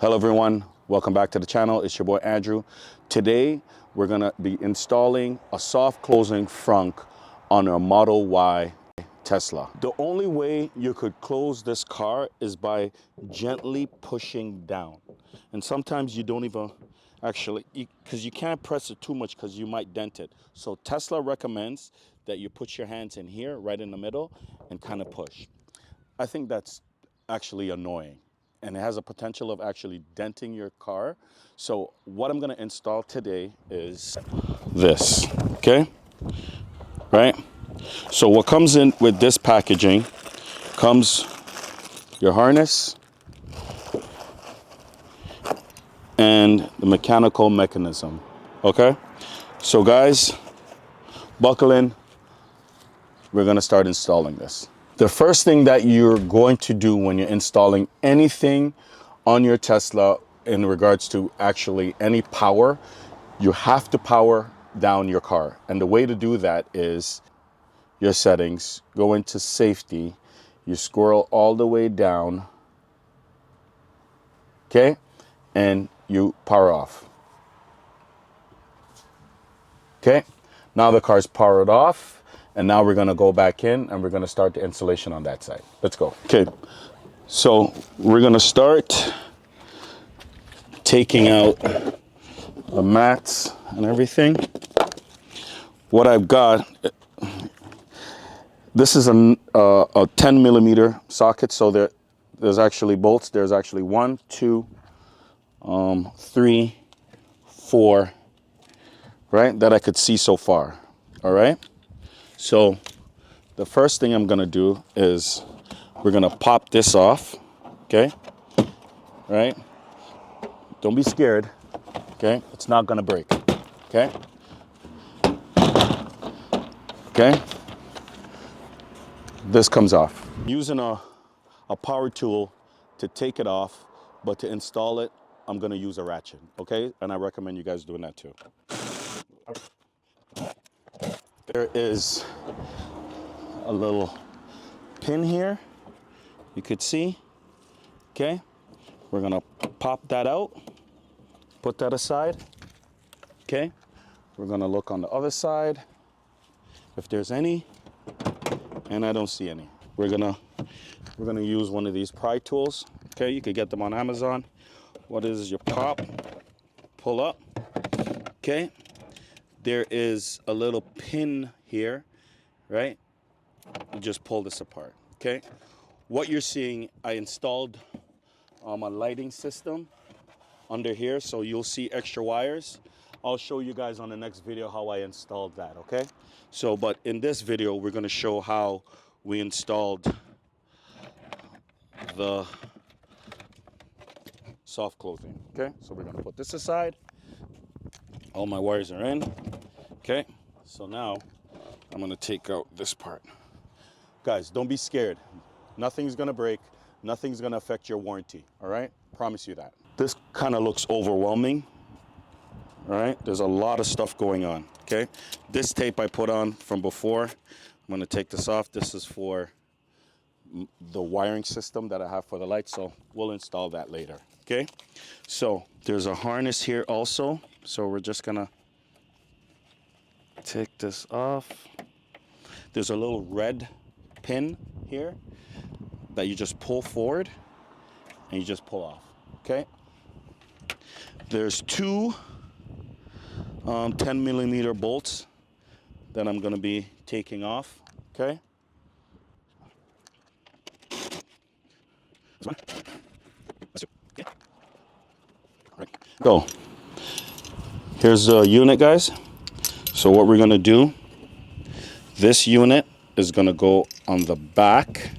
Hello everyone, welcome back to the channel. It's your boy Andrew. Today we're gonna be installing a soft closing frunk on a Model Y Tesla. The only way you could close this car is by gently pushing down. And sometimes you don't even actually, because you can't press it too much because you might dent it. So Tesla recommends that you put your hands in here, right in the middle, and kind of push. I think that's actually annoying, and it has a potential of actually denting your car. So what I'm gonna install today is this, okay? Right? So what comes in with this packaging comes your harness and the mechanical mechanism, okay? So guys, buckle in, we're gonna start installing this. The first thing that you're going to do when you're installing anything on your Tesla in regards to actually any power, you have to power down your car. And the way to do that is your settings, go into safety, you scroll all the way down, okay? And you power off. Okay, now the car's powered off. And now we're gonna go back in and we're gonna start the installation on that side. Let's go. Okay, so we're gonna start taking out the mats and everything. What I've got, this is a 10 millimeter socket. So there's actually bolts. There's actually 1, 2, 3, 4, right? That I could see so far, all right? So the first thing I'm gonna do is we're gonna pop this off, okay? Right? Don't be scared, okay? It's not gonna break, okay? Okay? This comes off. Using a power tool to take it off, but to install it, I'm gonna use a ratchet, okay? And I recommend you guys doing that too. There is a little pin here, you could see, okay? We're gonna pop that out, put that aside, okay? We're gonna look on the other side if there's any, and I don't see any. We're gonna use one of these pry tools, okay? You could get them on Amazon. What is your pop, pull up, okay? There is a little pin here, right? You just pull this apart, okay? What you're seeing, I installed a lighting system under here, so you'll see extra wires. I'll show you guys on the next video how I installed that, okay? So, but in this video, we're gonna show how we installed the soft closing, okay? So we're gonna put this aside. All my wires are in, okay? So now I'm gonna take out this part. Guys, don't be scared. Nothing's gonna break. Nothing's gonna affect your warranty, all right? Promise you that. This kind of looks overwhelming, all right? There's a lot of stuff going on, okay? This tape I put on from before, I'm gonna take this off. This is for the wiring system that I have for the lights, so we'll install that later, okay? So there's a harness here also, so we're just gonna take this off. There's a little red pin here that you just pull forward and you just pull off, okay? There's two 10 millimeter bolts that I'm gonna be taking off, okay? This one. Let's do it. Okay. All right. Go. Here's the unit, guys. So what we're gonna do, this unit is gonna go on the back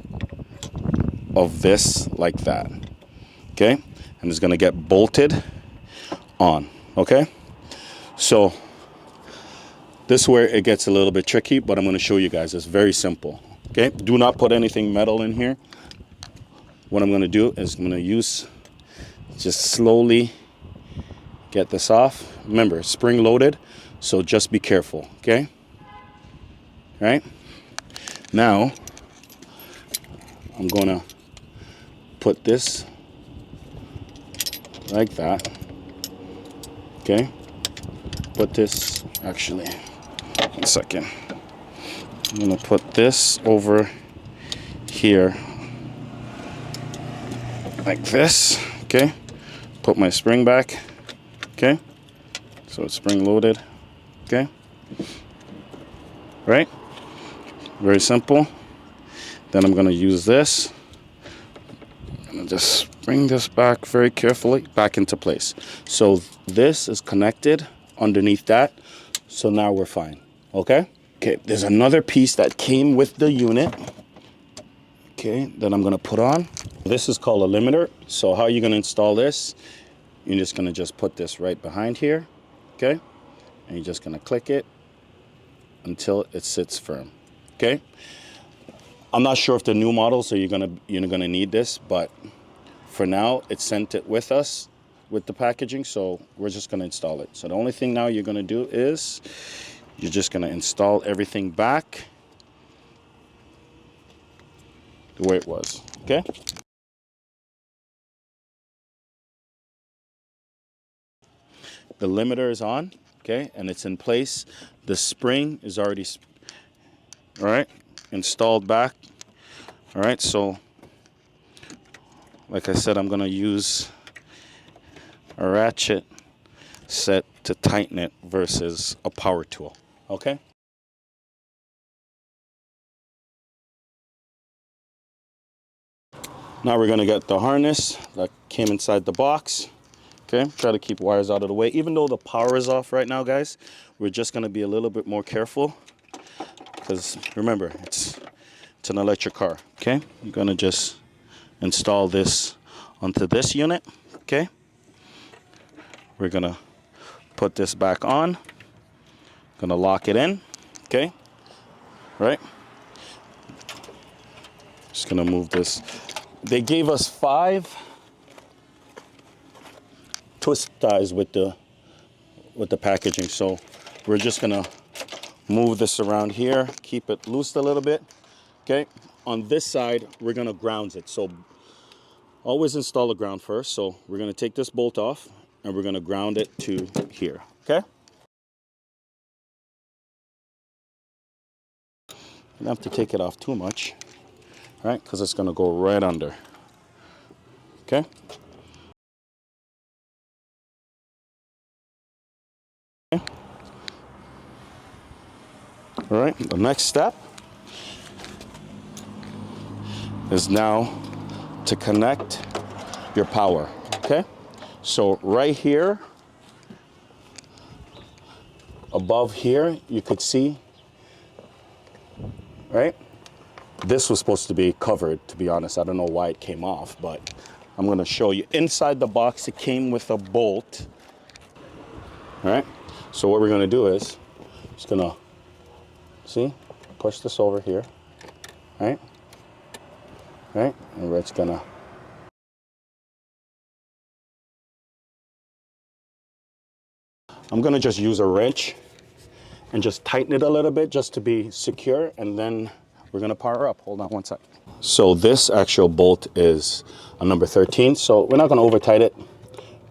of this like that, okay? And it's gonna get bolted on, okay? So this is where it gets a little bit tricky, but I'm gonna show you guys. It's very simple, okay? Do not put anything metal in here. What I'm gonna do is I'm gonna just slowly get this off. Remember, spring loaded, so just be careful, okay? All right? Now, I'm gonna put this like that. Okay, put this, actually, 1 second. I'm gonna put this over here like this. Okay, put my spring back. Okay, so it's spring loaded. Okay, right? Very simple. Then I'm gonna use this and just bring this back very carefully back into place. So this is connected underneath that. So now we're fine. Okay? Okay, there's another piece that came with the unit. Okay, that I'm gonna put on. This is called a limiter. So how are you gonna install this? You're just gonna put this right behind here. Okay? And you're just gonna click it until it sits firm. Okay? I'm not sure if the new models, so you're gonna need this, but for now, it sent it with us with the packaging, so we're just gonna install it. So the only thing now you're gonna do is you're just gonna install everything back the way it was, okay? The limiter is on, okay, and it's in place. The spring is already, all right, installed back. All right, so like I said, I'm gonna use a ratchet set to tighten it versus a power tool, okay? Now we're gonna get the harness that came inside the box. Okay, try to keep wires out of the way. Even though the power is off right now, guys, we're just gonna be a little bit more careful because remember, it's an electric car. Okay, you're gonna just install this onto this unit. Okay, we're gonna put this back on. Gonna lock it in. Okay, right. Just gonna move this. They gave us 5 twist ties with the packaging, so we're just gonna move this around here, keep it loose a little bit. Okay, on this side we're gonna ground it, so always install a ground first. So we're gonna take this bolt off and we're gonna ground it to here. Okay, you don't have to take it off too much, right, because it's gonna go right under. Okay, all right, the next step is now to connect your power. Okay, so right here above here you could see, right, this was supposed to be covered. To be honest, I don't know why it came off, but I'm going to show you. Inside the box it came with a bolt. All right, so what we're going to do is just going to see, push this over here, right, and we're just going to I'm going to just use a wrench and just tighten it a little bit just to be secure, and then we're going to power up. Hold on one sec. So this actual bolt is a number 13, so we're not going to over tight it.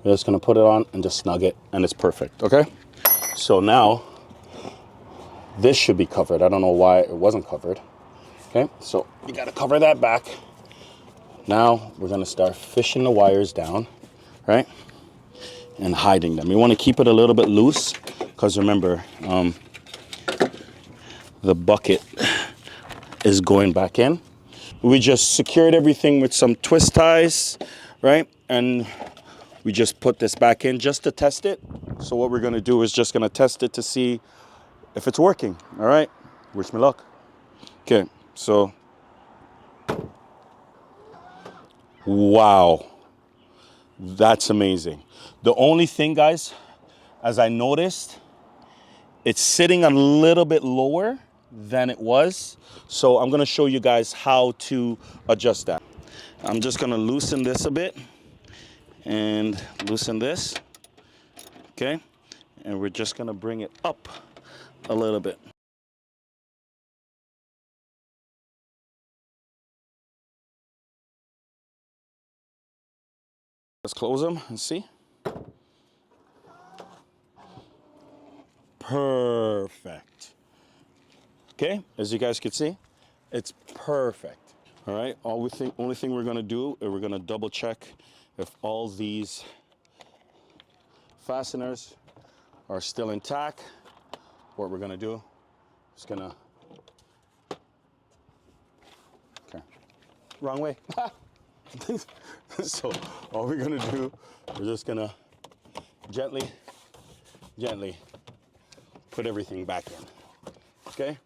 We're just going to put it on and just snug it, and it's perfect. Okay, so now this should be covered. I don't know why it wasn't covered. Okay, so you got to cover that back. Now we're going to start fishing the wires down, right, and hiding them. You want to keep it a little bit loose because remember, the bucket is going back in. We just secured everything with some twist ties, right? And we just put this back in just to test it. So what we're gonna do is just gonna test it to see if it's working, all right? Wish me luck. Okay, so, wow, that's amazing. The only thing, guys, as I noticed, it's sitting a little bit lower than it was. So I'm gonna show you guys how to adjust that. I'm just gonna loosen this a bit and loosen this, okay? And we're just gonna bring it up a little bit. Let's close them and see. Perfect. Okay, as you guys can see, it's perfect. All right, only thing we're gonna do is we're gonna double check if all these fasteners are still intact. What we're gonna do is gonna, okay, wrong way. So all we're gonna do, we're just gonna gently put everything back in, okay?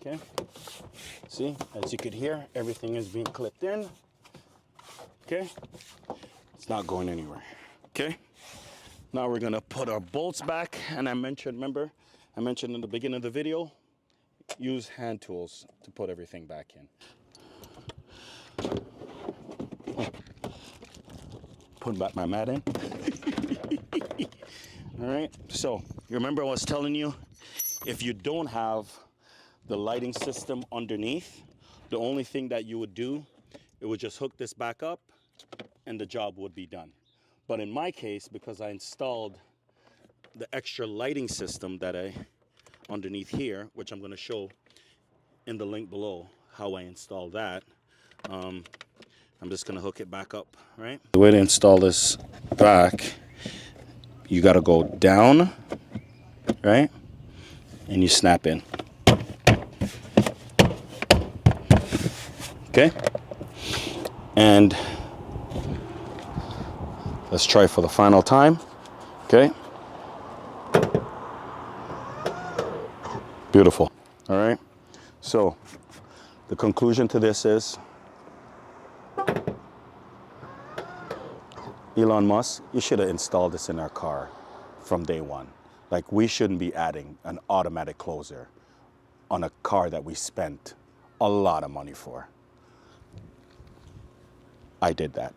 Okay, see, as you could hear, everything is being clipped in, okay? It's not going anywhere, okay? Now we're gonna put our bolts back, and I mentioned in the beginning of the video, use hand tools to put everything back in. Put back my mat in. All right, so you remember I was telling you, if you don't have the lighting system underneath, the only thing that you would do, it would just hook this back up and the job would be done. But in my case, because I installed the extra lighting system that underneath here, which I'm going to show in the link below how I installed that, I'm just going to hook it back up, right? The way to install this back, you got to go down, right? And you snap in. Okay? And let's try for the final time. Okay? Beautiful. All right? So, the conclusion to this is, Elon Musk, you should have installed this in our car from day one. Like, we shouldn't be adding an automatic closer on a car that we spent a lot of money for. I did that.